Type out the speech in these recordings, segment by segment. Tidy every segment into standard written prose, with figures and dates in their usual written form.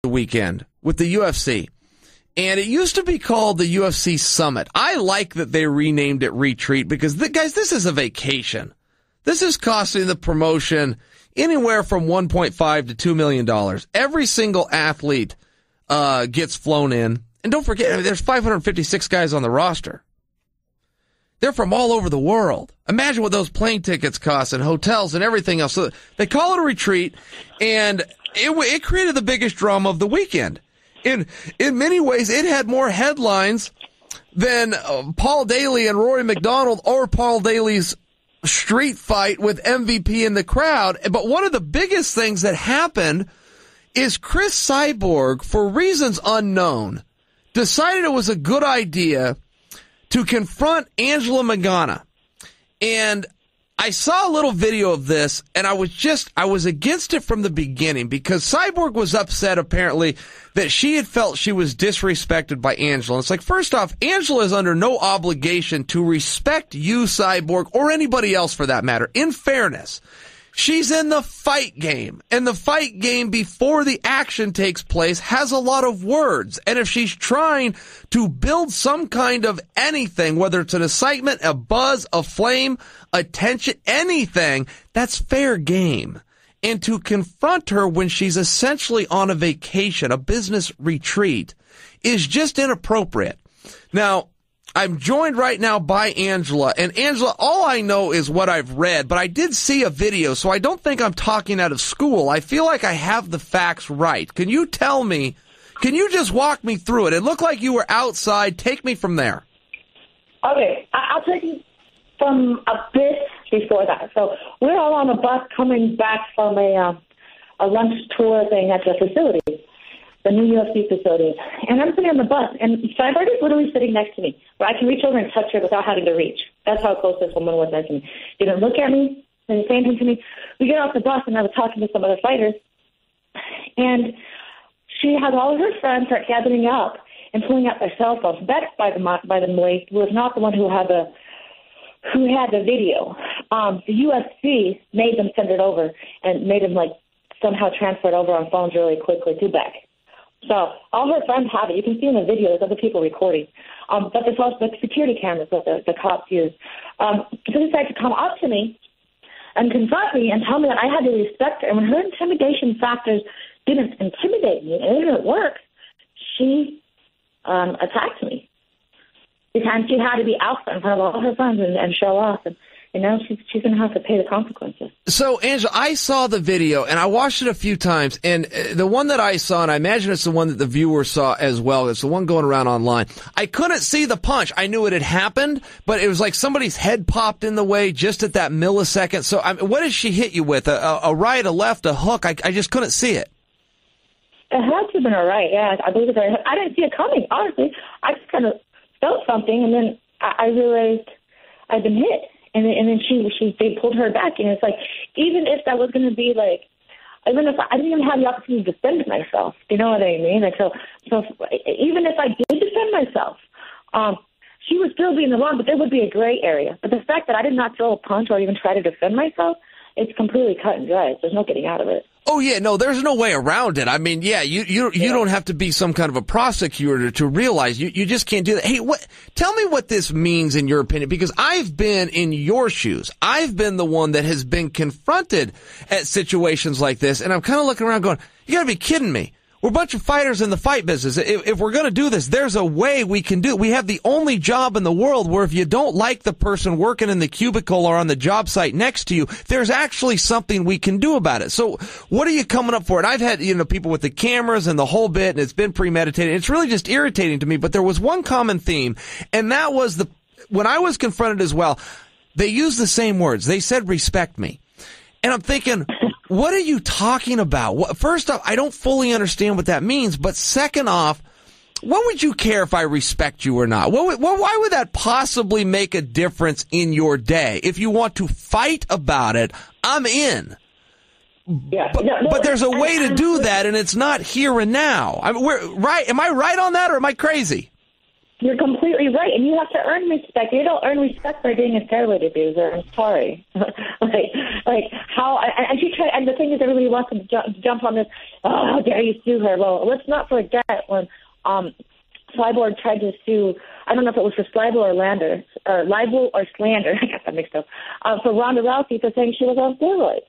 the weekend with the UFC. And it used to be called the UFC Summit. I like that they renamed it Retreat because, guys, this is a vacation. This is costing the promotion anywhere from $1.5 to $2 million. Every single athlete gets flown in. And don't forget, there's 556 guys on the roster. They're from all over the world. Imagine what those plane tickets cost and hotels and everything else. So they call it a retreat, and it created the biggest drama of the weekend. In many ways, it had more headlines than Paul Daly and Rory McDonald or Paul Daly's street fight with MVP in the crowd. But one of the biggest things that happened is Cris Cyborg, for reasons unknown, decided it was a good idea to confront Angela Magana. And I saw a little video of this, and I was against it from the beginning because Cyborg was upset, apparently, that she had felt she was disrespected by Angela. And it's like, first off, Angela is under no obligation to respect you, Cyborg, or anybody else for that matter. In fairness, she's in the fight game, and the fight game before the action takes place has a lot of words. And if she's trying to build some kind of anything, whether it's an excitement, a buzz, a flame, attention, anything, that's fair game. And to confront her when she's essentially on a vacation, a business retreat, is just inappropriate. Now, I'm joined right now by Angela, and Angela, all I know is what I've read, but I did see a video, so I don't think I'm talking out of school. I feel like I have the facts right. Can you tell me, can you just walk me through it? It looked like you were outside. Take me from there. Okay, I'll take you from a bit before that. So we're all on a bus coming back from a lunch tour thing at the facility, the new UFC facility. And I'm sitting on the bus, and Cyborg is literally sitting next to me, where I can reach over and touch her without having to reach. That's how close this woman was next to me. Didn't look at me, didn't say anything to me. We get off the bus, and I was talking to some other fighters, and she had all of her friends start gathering up and pulling out their cell phones. That, by the way, was not the one who had the video. The UFC made them send it over and made them somehow transfer it over on phones really quickly to Beck. So all her friends have it. You can see in the video there's other people recording. But there's also the security cameras that the cops use. So they decided to come up to me and confront me and tell me that I had to respect her. And when her intimidation factors didn't intimidate me and it didn't work, she attacked me. Because she had to be out in front of all her friends and show off. And now she's going to have to pay the consequences. So, Angela, I saw the video, and I watched it a few times, and the one that I saw, and I imagine it's the one that the viewer saw as well, it's the one going around online, I couldn't see the punch. I knew it had happened, but it was like somebody's head popped in the way just at that millisecond. So, what did she hit you with? A right, a left, a hook? I just couldn't see it. It had to have been a right, yeah. I believe it's a right. I didn't see it coming, honestly. I just kind of felt something, and then I realized I'd been hit. And then they pulled her back, and it's like, even if that was going to be even if I didn't even have the opportunity to defend myself, you know what I mean? So even if I did defend myself, she would still be in the wrong, but there would be a gray area. But the fact that I did not throw a punch or even try to defend myself, it's completely cut and dry. There's no getting out of it. Oh, yeah, no, there's no way around it. I mean, yeah, you don't have to be some kind of a prosecutor to realize you just can't do that. Hey, tell me what this means in your opinion, because I've been in your shoes. I've been the one that has been confronted at situations like this, and I'm kind of looking around going, you gotta be kidding me. We're a bunch of fighters in the fight business. If we're going to do this, there's a way we can do it. We have the only job in the world where if you don't like the person working in the cubicle or on the job site next to you, there's actually something we can do about it. So what are you coming up for? And I've had, people with the cameras and the whole bit, and it's been premeditated. It's really just irritating to me. But there was one common theme, and that was when I was confronted as well, they used the same words. They said, respect me. And I'm thinking, what are you talking about? First off, I don't fully understand what that means. But second off, what would you care if I respect you or not? Why would that possibly make a difference in your day? If you want to fight about it, I'm in. Yeah, but there's a way to do that, and it's not here and now. Am I right on that, or am I crazy? You're completely right, and you have to earn respect. You don't earn respect by being a steroid abuser. I'm sorry. like how? And she tried. And the thing is, everybody wants to jump on this. Oh, how dare you sue her? Well, let's not forget when Cyborg tried to sue. I don't know if it was for libel or slander. I got that mixed up. For Ronda Rousey for saying she was on steroids.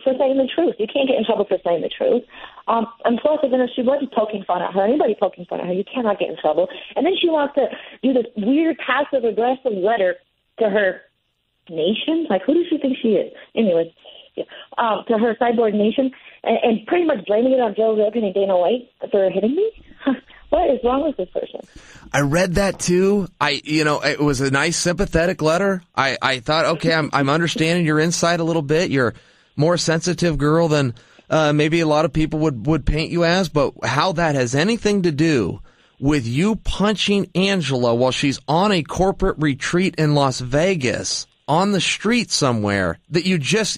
For saying the truth. You can't get in trouble for saying the truth. And plus, even if she wasn't poking fun at her, anybody poking fun at her, you cannot get in trouble. And then she wants to do this weird passive-aggressive letter to her nation. Like, who does she think she is? Anyways, to her Cyborg nation, and pretty much blaming it on Joe Rogan and Dana White for hitting me. What is wrong with this person? I read that too. It was a nice sympathetic letter. I thought, okay, I'm understanding your insight a little bit. You're more sensitive girl than maybe a lot of people would paint you as, but how that has anything to do with you punching Angela while she's on a corporate retreat in Las Vegas on the street somewhere, that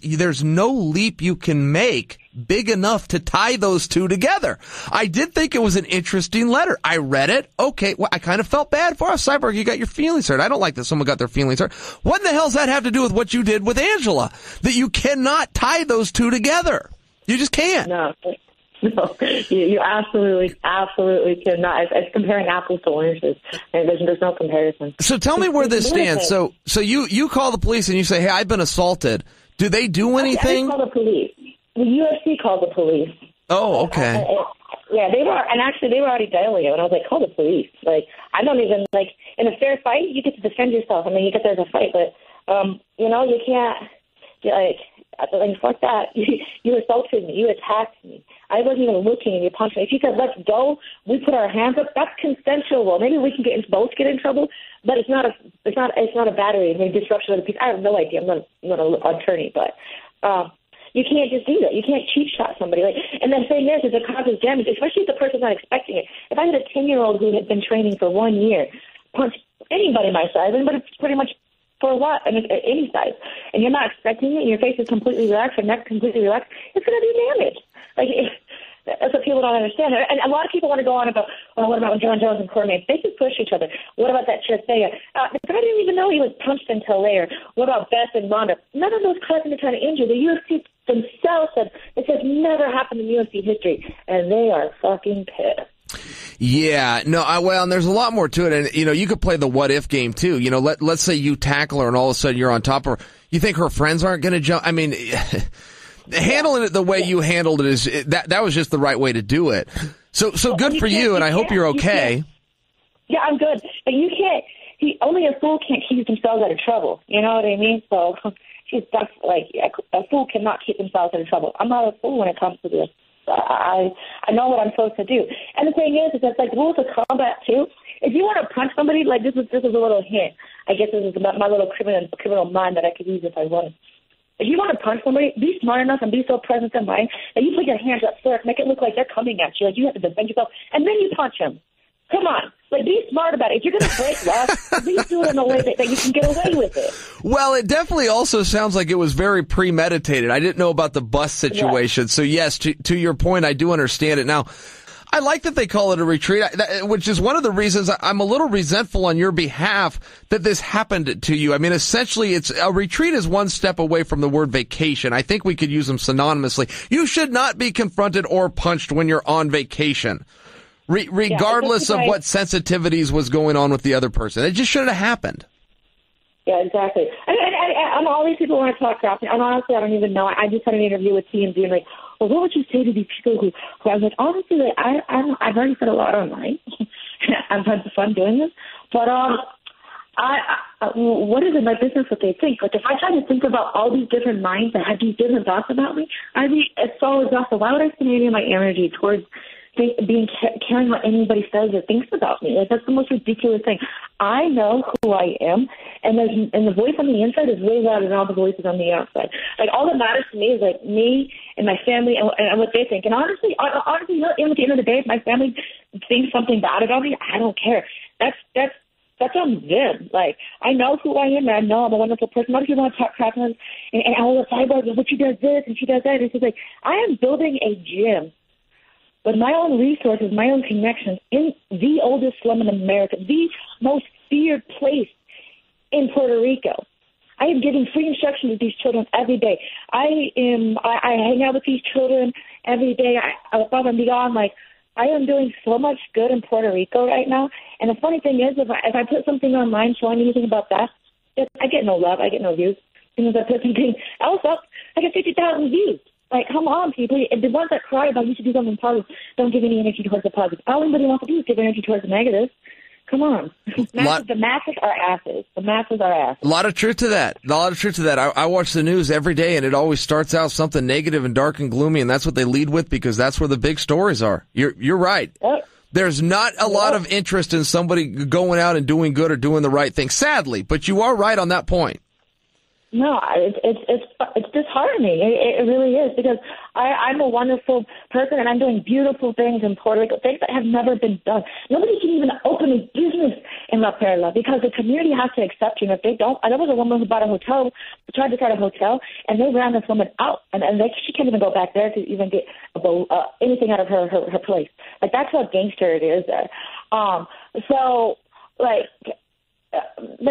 there's no leap you can make big enough to tie those two together. I did think it was an interesting letter. I read it. Okay, well, I kind of felt bad for us. Cyborg, you got your feelings hurt. I don't like that someone got their feelings hurt. What in the hell does that have to do with what you did with Angela? That you cannot tie those two together. You just can't. No, you absolutely cannot. It's comparing apples to oranges, and there's no comparison. So tell me where this stands. So you call the police and you say, hey, I've been assaulted. Do they do anything? I call the police. The UFC called the police. Oh, okay. They were already dialing it, and I was like, call the police. Like, I don't even, like, in a fair fight, you get to defend yourself. I mean, you get there to fight, but, you can't, fuck that. You assaulted me. You attacked me. I wasn't even looking, and you punched me. If you said, let's go, we put our hands up, that's consensual. Maybe we can both get in trouble, but it's not a battery. I mean, disruption of the peace. I have no idea. I'm not an attorney, but, you can't just do that. You can't cheat shot somebody. And the thing is it causes damage, especially if the person's not expecting it. If I had a 10-year-old who had been training for 1 year, punch anybody my size, but it's pretty much for what? I mean, any size, and you're not expecting it, and your face is completely relaxed, your neck completely relaxed, it's going to do damage. That's what people don't understand. And a lot of people want to go on about, what about when John Jones and Cormier? They could push each other. What about that Chisaya? I didn't even know he was punched until later. What about Beth and Ronda? None of those causing the kind of injury. The UFC themselves said this has never happened in UFC history, and they are fucking pissed. Yeah, no, and there's a lot more to it, and you could play the what if game too. Let's say you tackle her, and all of a sudden you're on top of her. You think her friends aren't going to jump? I mean, handling it the way you handled it that was just the right way to do it. So good for you, and I hope you're okay. Yeah, I'm good, but you can't. Only a fool can't keep themselves out of trouble. You know what I mean? So that's a fool cannot keep themselves out of trouble. I'm not a fool when it comes to this. I know what I'm supposed to do. And the thing is it's like rules of combat too. If you want to punch somebody, like this is a little hint. I guess this is about my little criminal mind that I could use if I wanted. If you want to punch somebody, be smart enough and be so present in mind that you put your hands up first, make it look like they're coming at you, like you have to defend yourself, and then you punch them. Come on. Be smart about it. If you're going to break laws, at least do it in a way that you can get away with it. Well, it definitely also sounds like it was very premeditated. I didn't know about the bus situation. Yeah. So, yes, to your point, I do understand it. Now, I like that they call it a retreat, which is one of the reasons I'm a little resentful on your behalf that this happened to you. I mean, essentially, a retreat is one step away from the word vacation. I think we could use them synonymously. You should not be confronted or punched when you're on vacation. Regardless of what sensitivities was going on with the other person. It just shouldn't have happened. Yeah, exactly. And all these people want to talk crap. And honestly, I don't even know. I just had an interview with TMZ and what would you say to these people who I was like, honestly, I've already said a lot online. I've had fun doing this. But what is it my business what they think? Like, if I try to think about all these different minds that have these different thoughts about me, it's so exhausting. Why would I spend any of my energy towards caring what anybody says or thinks about me? That's the most ridiculous thing. I know who I am, and the voice on the inside is way louder than all the voices on the outside. All that matters to me is me and my family and what they think. And honestly, at the end of the day, if my family thinks something bad about me, I don't care. That's on them. I know who I am, and I know I'm a wonderful person. A lot of people want to talk crap and all the Cyborg, but she does this and she does that. It's just I am building a gym with my own resources, my own connections, in the oldest slum in America, the most feared place in Puerto Rico. I am giving free instruction to these children every day. I hang out with these children every day. Above and beyond, like, I am doing so much good in Puerto Rico right now. And the funny thing is, if I put something online showing anything about that, I get no love. I get no views. As soon as I put something else up, I get 50,000 views. Like, come on, people. The ones that cry about you should do something positive don't give any energy towards the positive. All anybody wants to do is give energy towards the negative. Come on. The masses are asses. The masses are asses. A lot of truth to that. I watch the news every day, and it always starts out something negative and dark and gloomy, and that's what they lead with because that's where the big stories are. You're right. Yep. There's not a lot of interest in somebody going out and doing good or doing the right thing, sadly, but you are right on that point. No, it's disheartening. It really is, because I'm a wonderful person and I'm doing beautiful things in Puerto Rico, things that have never been done. Nobody can even open a business in La Perla because the community has to accept you. And if they don't, there was a woman who bought a hotel, tried to start a hotel, and they ran this woman out, and she can't even go back there to even get anything out of her place. Like, that's how gangster it is there. But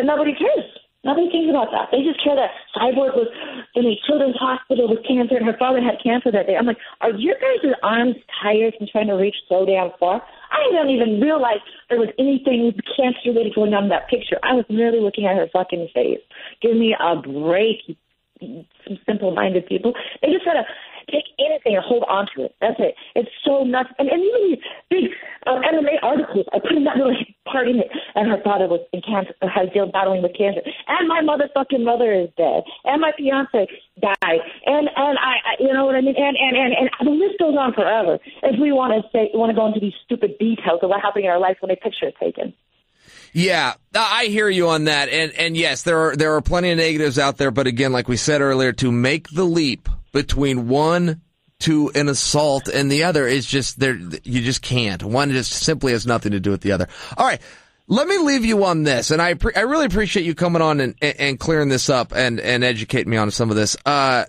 nobody cares. Nobody thinks about that. They just care that Cyborg was in a children's hospital with cancer and her father had cancer that day. I'm like, are your guys' arms tired from trying to reach so damn far? I didn't even realize there was anything cancer-related going on in that picture. I was merely looking at her fucking face. Give me a break, some simple-minded people. They just try to take anything and hold on to it. That's it. It's so nuts. And even these big MMA articles are putting that little part in it. And her father was in cancer, has still battling with cancer. And my motherfucking mother is dead. And my fiance died. And I you know what I mean? And the list goes on forever. If we want to go into these stupid details of what happened in our life when a picture is taken. Yeah, I hear you on that. And yes, there are plenty of negatives out there. But again, like we said earlier, to make the leap between one to an assault and the other is just there. You just can't. One just simply has nothing to do with the other. All right. Let me leave you on this. And I really appreciate you coming on and clearing this up and educating me on some of this. I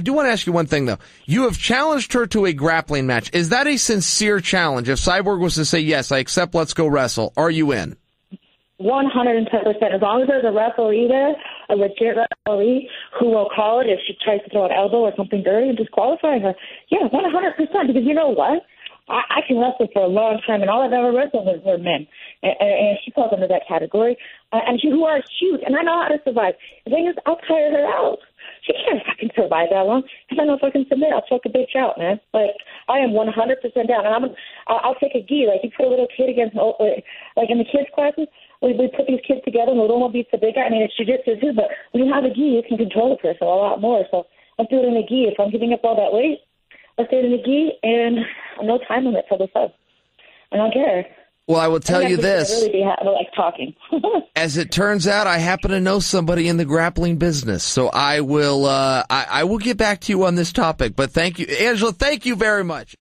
do want to ask you one thing though. You have challenged her to a grappling match. Is that a sincere challenge? If Cyborg was to say, yes, I accept, let's go wrestle, are you in? 110%. As long as there's a referee there, a legit referee who will call it if she tries to throw an elbow or something dirty and disqualify her. Yeah, 100%. Because you know what? I can wrestle for a long time, and all I've ever wrestled were men. And she falls under that category. And who are huge, and I know how to survive. The thing is, I'll tire her out. She can't fucking survive that long. If I know if I can submit, I'll choke a bitch out, man. Like, I am 100% down. And I'll take a gi. Like, you put a little kid against, like in the kids' classes, we put these kids together and the little one beats the big guy. I mean, it's jiu-jitsu too, but when you have a gi, you can control the person a lot more. So let's do it in a gi. If I'm giving up all that weight, let's do it in a gi and no time limit for the sub. I don't care. Well, I will tell you this. I really like talking. As it turns out, I happen to know somebody in the grappling business, so I will get back to you on this topic. But thank you, Angela. Thank you very much.